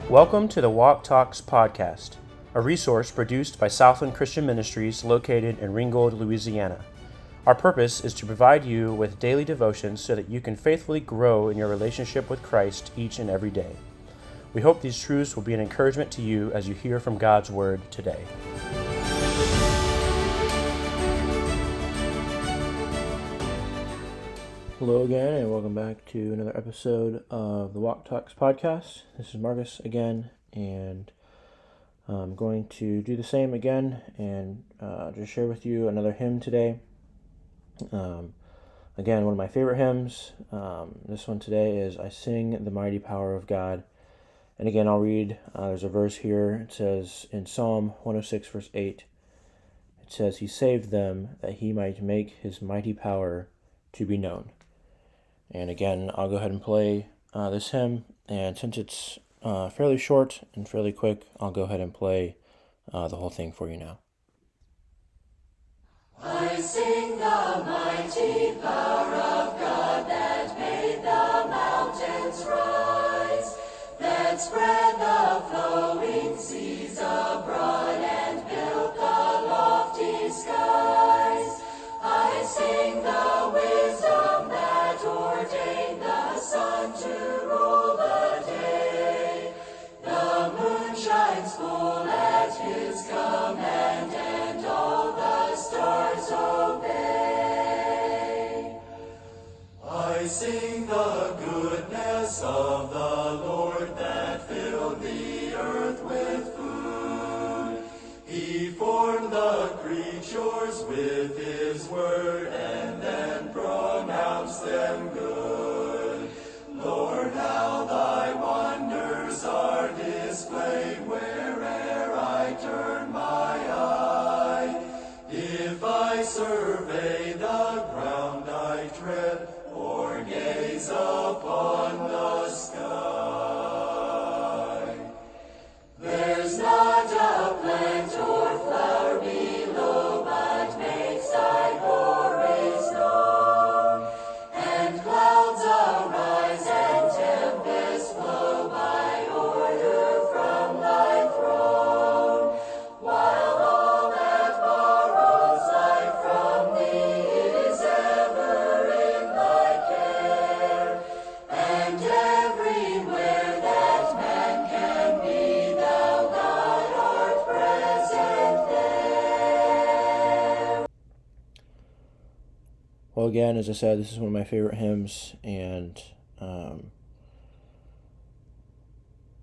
Welcome to the Walk Talks podcast, a resource produced by Southland Christian Ministries located in Ringgold, Louisiana. Our purpose is to provide you with daily devotions so that you can faithfully grow in your relationship with Christ each and every day. We hope these truths will be an encouragement to you as you hear from God's Word today. Hello again, and welcome back to another episode of the Walk Talks podcast. This is Markus again, and I'm going to do the same again and just share with you another hymn today. Again, one of my favorite hymns. This one today is I Sing the Mighty Power of God. And again, I'll read, there's a verse here. It says in Psalm 106 verse 8, it says, He saved them that he might make his mighty power to be known. And again, I'll go ahead and play this hymn, and since it's fairly short and fairly quick, I'll go ahead and play the whole thing for you now. I sing the mighty power of God that made the mountains rise, that spread the flowing seas abroad and built the lofty skies. I sing the wisdom that ordained the sun to rule the day. The moon shines full at his command, and all the stars obey. I sing the goodness of the Lord that filled the earth with food. He formed the creatures with his word and then pronounced them good. Lord, how thy wonders are displayed where'er I turn my eye. If I survey the ground I tread, or gaze upon the sky, there's not a plant or flower below but makes thy glories known. And clouds arise and tempests flow by order from thy throne, while all that borrows life from thee is ever in thy care. And everywhere that man can be, thou God art present there. Well, again, as I said, this is one of my favorite hymns, and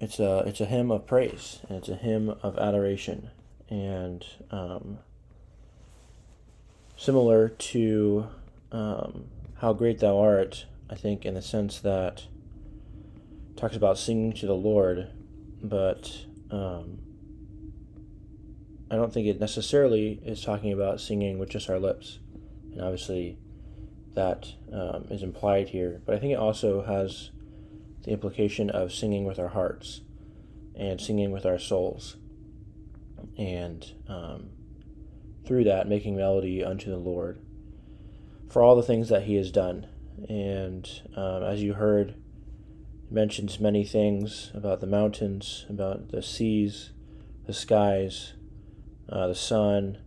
it's a hymn of praise, and it's a hymn of adoration, and similar to How Great Thou Art, I think, in the sense that it talks about singing to the Lord, but I don't think it necessarily is talking about singing with just our lips, and obviously that is implied here, but I think it also has the implication of singing with our hearts and singing with our souls, and through that making melody unto the Lord for all the things that he has done. And as you heard, it mentions many things about the mountains, about the seas, the skies, the sun.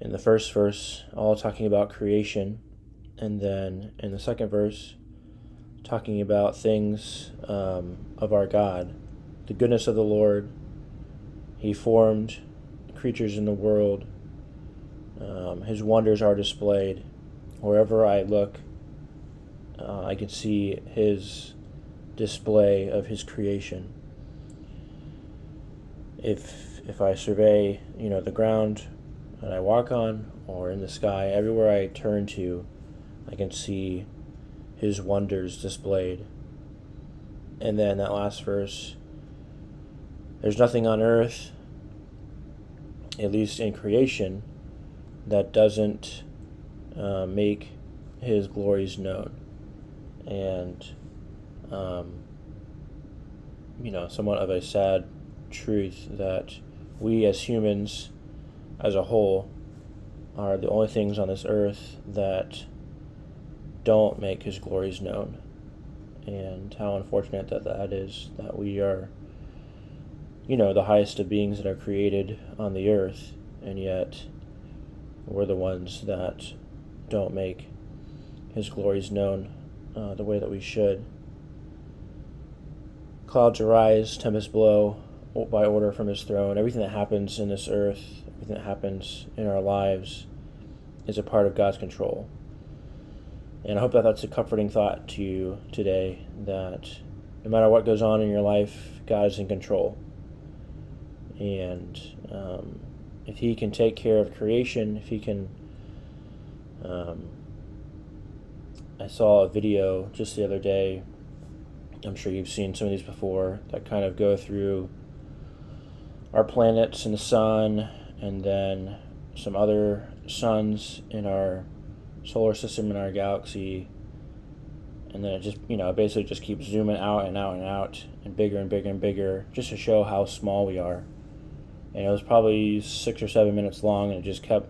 In the first verse, all talking about creation, and then in the second verse, talking about things of our God, the goodness of the Lord. He formed creatures in the world. His wonders are displayed. Wherever I look, I can see his display of his creation. If I survey, the ground that I walk on, or in the sky, everywhere I turn to, I can see his wonders displayed. And then that last verse, there's nothing on earth, at least in creation, that doesn't make his glories known. And somewhat of a sad truth that we as humans as a whole are the only things on this earth that make his glories known, and how unfortunate that is, that we are the highest of beings that are created on the earth, and yet we're the ones that don't make his glories known the way that we should. Clouds arise, tempests blow by order from his throne. Everything that happens in this earth, everything that happens in our lives is a part of God's control. And I hope that that's a comforting thought to you today, that no matter what goes on in your life, God is in control. And if he can take care of creation, if he can... I saw a video just the other day, I'm sure you've seen some of these before, that kind of go through our planets and the sun, and then some other suns in our solar system, in our galaxy, and then it just, basically just keeps zooming out and out and out, and bigger and bigger and bigger, just to show how small we are. And it was probably 6 or 7 minutes long, and it just kept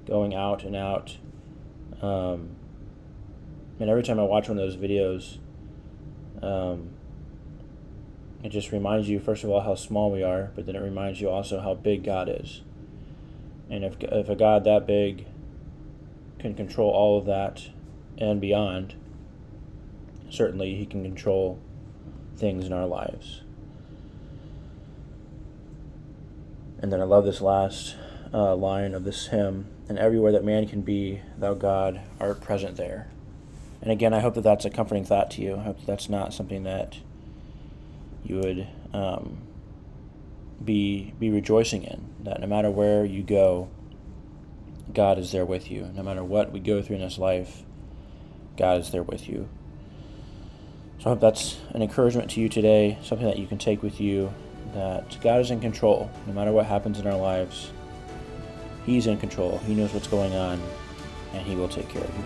going out and out. And every time I watch one of those videos, it just reminds you, first of all, how small we are, but then it reminds you also how big God is. And if a God that big can control all of that and beyond, certainly he can control things in our lives. And then I love this last line of this hymn: and everywhere that man can be, thou God art present there. And again, I hope that that's a comforting thought to you. I hope that that's not something that you would be rejoicing in, that no matter where you go, God is there with you. No matter what we go through in this life, God is there with you. So I hope that's an encouragement to you today, something that you can take with you, that God is in control. No matter what happens in our lives, he's in control. He knows what's going on, and he will take care of you.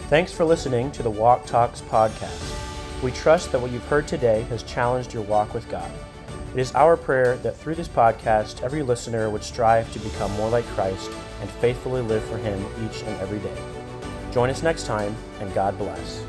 Thanks for listening to the Walk Talks podcast. We trust that what you've heard today has challenged your walk with God. It is our prayer that through this podcast, every listener would strive to become more like Christ and faithfully live for him each and every day. Join us next time, and God bless.